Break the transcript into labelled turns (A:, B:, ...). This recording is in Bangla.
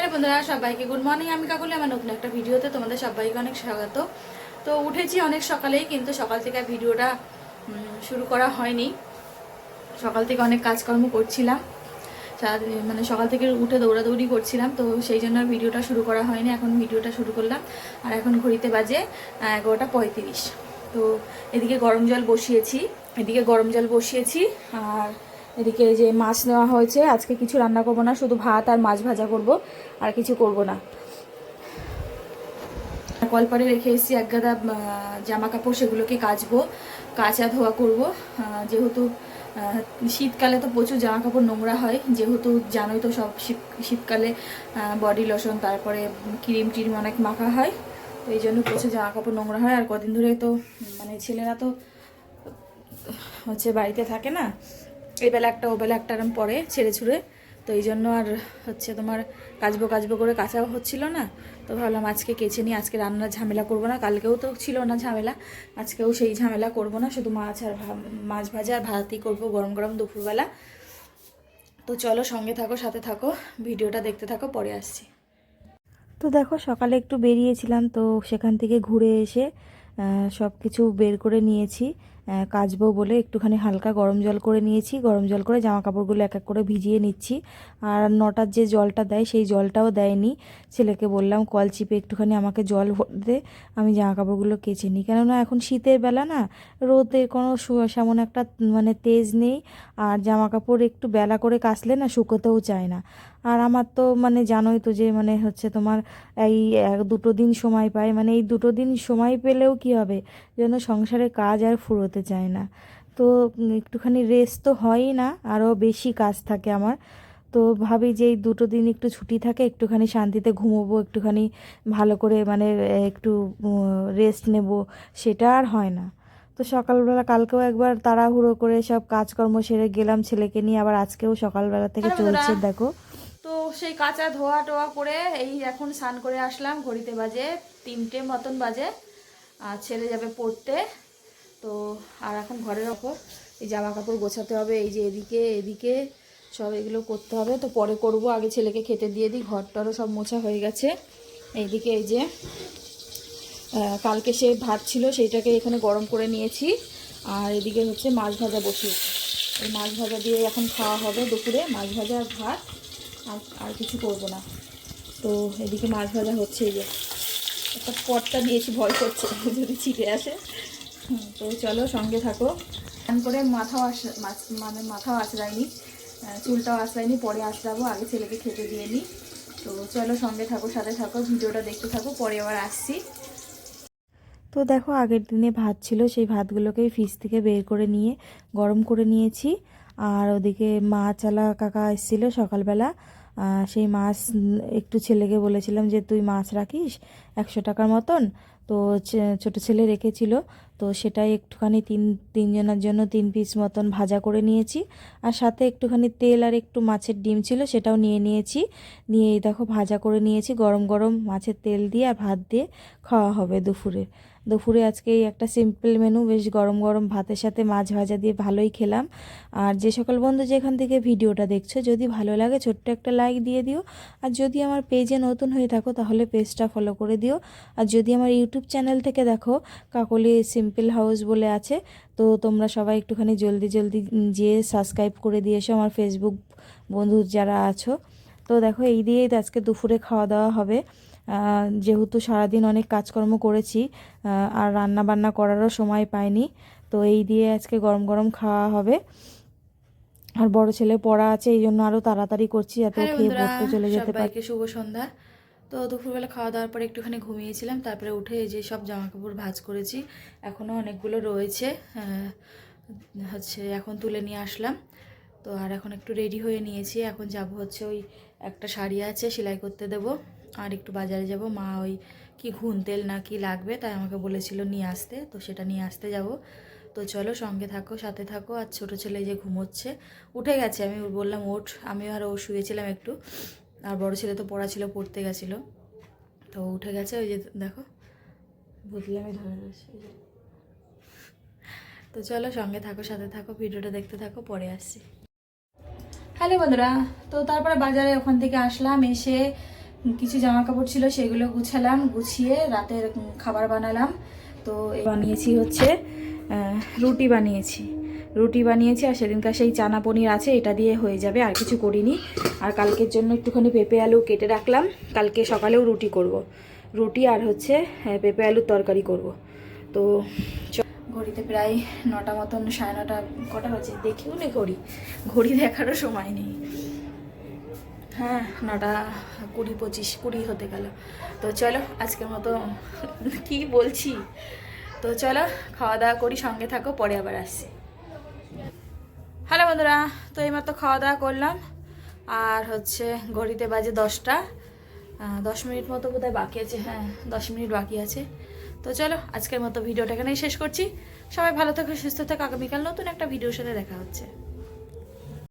A: হ্যালো বন্ধুরা, সবাইকে গুড মর্নিং। আমি কাকুলি, আমার নতুন একটা ভিডিওতে তোমাদের সবাইকে অনেক স্বাগত। তো উঠেছি অনেক সকালেই, কিন্তু সকাল থেকে ভিডিওটা শুরু করা হয়নি। সকাল থেকে অনেক কাজকর্ম করছিলাম, মানে সকাল থেকে উঠে দৌড়াদৌড়ি করছিলাম, তো সেই জন্য ভিডিওটা শুরু করা হয়নি। এখন ভিডিওটা শুরু করলাম, আর এখন ঘড়িতে বাজে 11:35। তো এদিকে গরম জল বসিয়েছি, আর এদিকে যে মাছ নেওয়া হয়েছে। আজকে কিছু রান্না করবো না, শুধু ভাত আর মাছ ভাজা করব, আর কিছু করব না। কলপারে রেখে এসেছি এক গাদা জামা কাপড়, সেগুলোকে কাচা ধোয়া করব। যেহেতু শীতকালে তো প্রচুর জামা কাপড় নোংরা হয়, যেহেতু জানোই তো সব শীতকালে বডি লোশন তারপরে ক্রিম অনেক মাখা হয়, তো এই জন্য প্রচুর জামা কাপড় নোংরা হয়। আর কদিন ধরে তো মানে ছেলেরা তো বাড়িতে থাকে না, এই বেলা একটা ও বেলা একটা এরম পরে ছেড়ে ছুড়ে, তো এই জন্য আর তোমার কাচবো করে কাচাও হচ্ছিল না। তো ভাবলাম আজকে কেচে নিই, আজকে রান্নার ঝামেলা করবো না। কালকেও তো ছিল না ঝামেলা, আজকেও সেই ঝামেলা করবো না, শুধু মাছ ভাজা আর ভাতই করবো গরম গরম দুপুরবেলা। তো চলো সঙ্গে থাকো, সাথে থাকো, ভিডিওটা দেখতে থাকো, পরে আসছি।
B: তো দেখো, সকালে একটু বেরিয়েছিলাম, তো সেখান থেকে ঘুরে এসে সব কিছু বের করে নিয়েছি। কাচবো বলে একটুখানি হালকা গরম জল করে নিয়েছি। গরম জল করে জামা কাপড়গুলো এক এক করে ভিজিয়ে নিচ্ছি। আর নটার যে জলটা দেয় সেই জলটাও দেয়নি। ছেলেকে বললাম কল চিপে একটুখানি আমাকে জল দে, আমি জামা কাপড়গুলো কেচে নিই। কেননা এখন শীতের বেলা না, রোদের কোনো সেমন একটা মানে তেজ নেই, আর জামা কাপড় একটু বেলা করে কাচলে না শুকোতেও চায় না। আর আমার তো মানে জানোই তো যে মানে তোমার এই দুটো দিন সময় পাই, মানে এই দুটো দিন সময় পেলেও কি হবে, যেন সংসারে কাজ আর ফুরোতে চায় না। তো একটুখানি রেস্ট তো হয়ই না, আরও বেশি কাজ থাকে আমার। তো ভাবি যে এই দুটো দিন একটু ছুটি থাকে, একটুখানি শান্তিতে ঘুমোবো, একটুখানি ভালো করে মানে একটু রেস্ট নেব, সেটা আর হয় না। তো সকালবেলা কালকেও একবার তাড়াহুড়ো করে সব কাজকর্ম সেরে গেলাম ছেলেকে নিয়ে, আবার আজকেও সকালবেলা থেকে চলছে দেখো।
A: তো সেই কাঁচা ধোয়া টোয়া করে এই এখন স্নান করে আসলাম। ঘড়িতে বাজে 3টে মতন বাজে, আর ছেলে যাবে পড়তে। তো আর এখন ঘরে রাখো, এই জামা কাপড় গোছাতে হবে, এই যে এদিকে এদিকে সব এগুলো করতে হবে। তো পরে করব, আগে ছেলেকে খেতে দিয়ে দিই। ঘরটারও সব মোছা হয়ে গেছে। এইদিকে এই যে কালকে সে ভাত ছিল, সেইটাকে এখানে গরম করে নিয়েছি। আর এদিকে মাছ ভাজা বসিয়েছি। এই মাছ ভাজা দিয়ে এখন খাওয়া হবে দুপুরে, মাছ ভাজা আর ভাত, আর কিছু করব না। তো এদিকে মাছ ভাজা হচ্ছে, এই যে একটা পটটা দিয়েছি, ভয় করছে যদি ছিটে আসে। তো চলো সঙ্গে থাকো। স্নান করে মাথাও আঁচড়াইনি, চুলটাও আঁচড়াইনি, পরে আঁচড়াবো। আগে ছেলেকে খেতে দিয়ে নিই। তো চলো সঙ্গে থাকো, সাথে থাকো, ভিডিওটা দেখতে থাকো, পরে আবার আসছি।
B: তো দেখো, আগের দিনে ভাত ছিল, সেই ভাতগুলোকেই ফ্রিজ থেকে বের করে নিয়ে গরম করে নিয়েছি। আর ওদিকে মাছওয়ালা কাকা এসেছিলো সকালবেলা, সেই মাছ একটু ছেলেকে বলেছিলাম যে তুই মাছ রাখিস 100 টাকার মতন। তো ছোটো ছেলে রেখেছিল, তো সেটাই একটুখানি তিনজনের জন্য 3 পিস মতন ভাজা করে নিয়েছি। আর সাথে একটুখানি তেল আর একটু মাছের ডিম ছিল, সেটাও নিয়ে নিয়েছি। নিয়ে দেখো ভাজা করে নিয়েছি, গরম গরম মাছের তেল দিয়ে আর ভাত দিয়ে খাওয়া হবে দুপুরে আজকে এই একটা সিম্পল মেনু, বেশ গরম গরম ভাতের সাথে মাছ ভাজা দিয়ে ভালোই খেলাম। আর যে সকল বন্ধু যেখান থেকে ভিডিওটা দেখছো, যদি ভালো লাগে ছোট্ট একটা লাইক দিয়ে দিও। আর যদি আমার পেজে নতুন হয়ে থাকো তাহলে পেজটা ফলো করে দিও। আর যদি আমার ইউটিউব চ্যানেল থেকে দেখো, কাকলি সিম্পল হাউস বলে আছে, তো তোমরা সবাই একটুখানি জলদি যেয়ে সাবস্ক্রাইব করে দিয়ে এসো আমার ফেসবুক বন্ধু যারা আছো। তো দেখো, এই দিয়েই আজকে দুপুরে খাওয়া দাওয়া হবে। যেহেতু সারাদিন অনেক কাজকর্ম করেছি, আর রান্না বান্না করারও সময় পাইনি, তো এই দিয়ে আজকে গরম গরম খাওয়া হবে। আর বড় ছেলে পড়া আছে, এই জন্য আরও তাড়াতাড়ি করছি যাতে ও খেয়ে পড়তে চলে যেতে পারে।
A: সবাইকে শুভ সন্ধ্যা। তো দুপুরবেলা খাওয়া দাওয়ার পরে একটুখানি ঘুমিয়েছিলাম, তারপরে উঠে এই যে সব জামা কাপড় ভাঁজ করেছি, এখনও অনেকগুলো রয়েছে। এখন তুলে নিয়ে আসলাম। তো আর এখন একটু রেডি হয়ে নিয়েছি, এখন যাব ওই একটা শাড়ি আছে সেলাই করতে দেব, আর একটু বাজারে যাব। মা ওই কি ঘুন তেল না কি লাগবে, তাই আমাকে বলেছিল নিয়ে আসতে, তো সেটা নিয়ে আসতে যাব। তো চলো সঙ্গে থাকো, সাথে থাকো। আর ছোটো ছেলে যে ঘুমোচ্ছে, উঠে গেছে, আমি বললাম ওঠ, আমিও আর ও শুয়েছিলাম একটু। আর বড় ছেলে তো পড়া ছিল, পড়তে গেছিলো, তো উঠে গেছে। ওই যে দেখো বুঝলে আমি ধরে রয়েছি। তো চলো সঙ্গে থাকো, সাথে থাকো, ভিডিওটা দেখতে থাকো, পরে আসছি। হ্যালো বন্ধুরা, তো তারপরে বাজারে ওখান থেকে আসলাম, এসে কিছু জামা কাপড় ছিল সেগুলো গুছালাম, গুছিয়ে রাতের খাবার বানালাম। তো বানিয়েছি হচ্ছে রুটি বানিয়েছি আর সেদিনকার সেই চানা পনির আছে, এটা দিয়ে হয়ে যাবে, আর কিছু করিনি। আর কালকের জন্য একটুখানি পেঁপে আলু কেটে রাখলাম, কালকে সকালেও রুটি করব, রুটি আর হচ্ছে পেঁপে আলুর তরকারি করব। তো ঘড়িতে প্রায় 9টা মতন, 9:30, কটা হচ্ছে দেখিও নেই ঘড়ি দেখারও সময় নেই। হ্যাঁ, 9:20, 25 হতে গেল। তো চলো আজকের মতো কি বলছি, তো চলো খাওয়া দাওয়া করি, সঙ্গে থাকো, পরে আবার আসছি। হ্যালো বন্ধুরা, তো এইমাত্র খাওয়া দাওয়া করলাম আর হচ্ছে ঘড়িতে বাজে 10টা, 10 মিনিট মতো বোধহয় বাকি আছে, হ্যাঁ 10 মিনিট বাকি আছে। তো চলো আজকের মতো ভিডিওটা এখানেই শেষ করছি। সবাই ভালো থাকো, সুস্থ থাকো, আগামীকাল নতুন একটা ভিডিওর সাথে দেখা হচ্ছে।